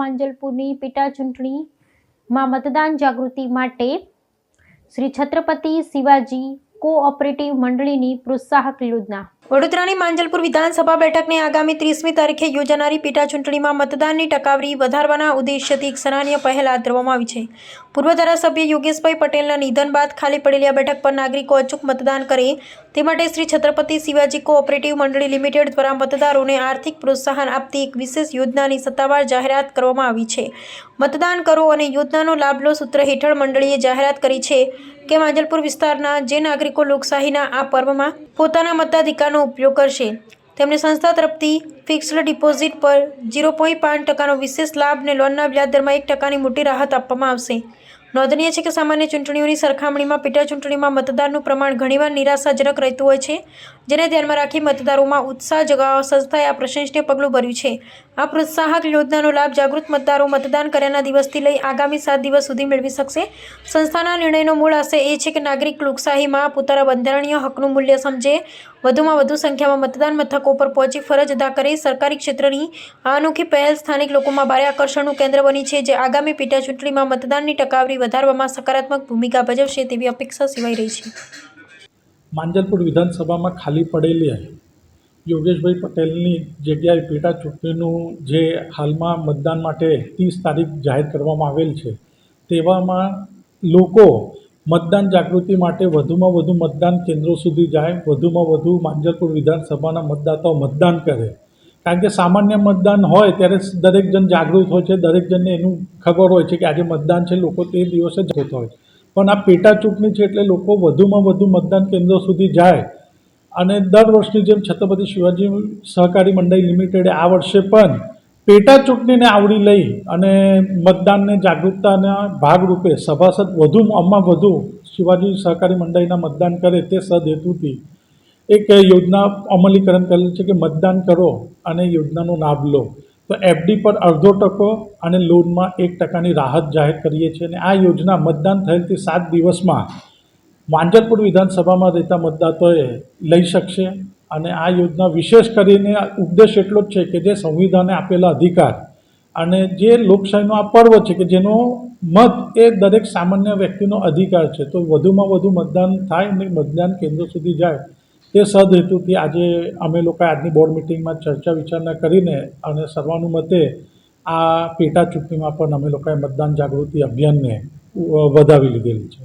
માંજલપુરની પેટા ચૂંટણીમાં મતદાન જાગૃતિ માટે શ્રી છત્રપતિ શિવાજી કોઓપરેટિવ મંડળીની પ્રોત્સાહક યોજના। વડોદરાની માંજલપુર વિધાનસભા બેઠકને આગામી 30મી તારીખે યોજાનારી પેટા ચૂંટણીમાં મતદાનની ટકાવારી વધારવાના ઉદ્દેશ્યથી એક સરાહનીય પહેલ હાથ ધરવામાં આવી છે। પૂર્વ ધારાસભ્ય યોગેશભાઈ પટેલના નિધન બાદ ખાલી પડેલી આ બેઠક પર નાગરિકો અચૂક મતદાન કરે તે માટે શ્રી છત્રપતિ શિવાજી કોઓપરેટિવ મંડળી લિમિટેડ દ્વારા મતદારોને આર્થિક પ્રોત્સાહન આપતી એક વિશેષ યોજનાની સત્તાવાર જાહેરાત કરવામાં આવી છે। મતદાન કરો અને યોજનાનો લાભ લો સૂત્ર હેઠળ મંડળીએ જાહેરાત કરી છે કે માંજલપુર વિસ્તારના જે નાગરિકો લોકશાહીના આ પર્વમાં પોતાના મતાધિકારનો ઉપયોગ કરશે તેમને સંસ્થા તરફથી ફિક્સ્ડ ડિપોઝિટ પર 0.5% વિશેષ લાભ અને લોનના વ્યાજ દરમાં 1%ની મોટી રાહત આપવામાં આવશે। નોંધનીય છે કે સામાન્ય ચૂંટણીઓની સરખામણીમાં પેટા ચૂંટણીમાં મતદાનનું પ્રમાણ ઘણીવાર નિરાશાજનક રહેતું હોય છે, જેને ધ્યાનમાં રાખી મતદારોમાં ઉત્સાહ જગાવવા સંસ્થાએ આ પ્રશંસનીય પગલું ભર્યું છે। આ પ્રોત્સાહક યોજનાનો લાભ જાગૃત મતદારો મતદાન કર્યાના દિવસથી લઈ આગામી 7 દિવસ સુધી મેળવી શકશે। સંસ્થાના નિર્ણયનો મૂળ આશય એ છે કે નાગરિક લોકશાહીમાં પોતાના બંધારણીય હકનું મૂલ્ય સમજે, વધુમાં વધુ સંખ્યામાં મતદાન મથકો પર પહોંચી ફરજ અદા કરે। સરકારી ક્ષેત્રની આ અનોખી પહેલ સ્થાનિક લોકોમાં ભારે આકર્ષણનું કેન્દ્ર બની છે, જે આગામી પેટા ચૂંટણીમાં મતદાનની ટકાવારી વધારવામાં સકારાત્મક ભૂમિકા ભજવશે તેવી અપેક્ષા સેવાઈ રહી છે। માંજલપુર વિધાનસભામાં ખાલી પડેલી યોગેશભાઈ પટેલની જગ્યાએ પેટા ચૂંટણીનું જે હાલમાં મતદાન માટે 30 તારીખ જાહેર કરવામાં આવેલ છે, તેવામાં લોકો મતદાન જાગૃતિ માટે વધુમાં વધુ મતદાન કેન્દ્રો સુધી જાય, વધુમાં વધુ માંજલપુર વિધાનસભાના મતદાતાઓ મતદાન કરે। કારણ કે સામાન્ય મતદાન હોય ત્યારે દરેક જણ જાગૃત હોય છે, દરેક જણને એનું ખબર હોય છે કે આજે મતદાન છે, લોકો તે દિવસે જતા હોય છે। પણ આ પેટા ચૂંટણી છે એટલે લોકો વધુમાં વધુ મતદાન કેન્દ્રો સુધી જાય અને દર વર્ષની જેમ છત્રપતિ શિવાજી સહકારી મંડળી લિમિટેડે આ વર્ષે પણ પેટા ચૂંટણીને આવરી લઈ અને મતદાનને જાગૃતતાના ભાગરૂપે સભાસદ વધુમાં વધુ શિવાજી સહકારી મંડળીના મતદાન કરે તે સદહેતુથી એક યોજના અમલીકરણ કરેલ છે કે મતદાન કરો અને યોજનાનો લાભ લો। તો એફડી પર 0.5% અને લોનમાં 1%ની રાહત જાહેર કરીએ છીએ અને આ યોજના મતદાન થયેલથી 7 દિવસમાં માંજલપુર વિધાનસભામાં રહેતા મતદાતાઓએ લઈ શકશે। અને આ યોજના વિશેષ કરીને ઉદ્દેશ એટલો જ છે કે જે સંવિધાને આપેલા અધિકાર અને જે લોકશાહીનો આ પર્વ છે કે જેનો મત એ દરેક સામાન્ય વ્યક્તિનો અધિકાર છે, તો વધુમાં વધુ મતદાન થાય અને મતદાન કેન્દ્ર સુધી જાય તે સદહેતુથી આજે અમે લોકો આજની બોર્ડ મિટિંગમાં ચર્ચા વિચારણા કરીને અને સર્વાનુમતે આ પેટા ચૂંટણીમાં પણ અમે લોકોએ મતદાન જાગૃતિ અભિયાનને વધાવી લીધેલી છે।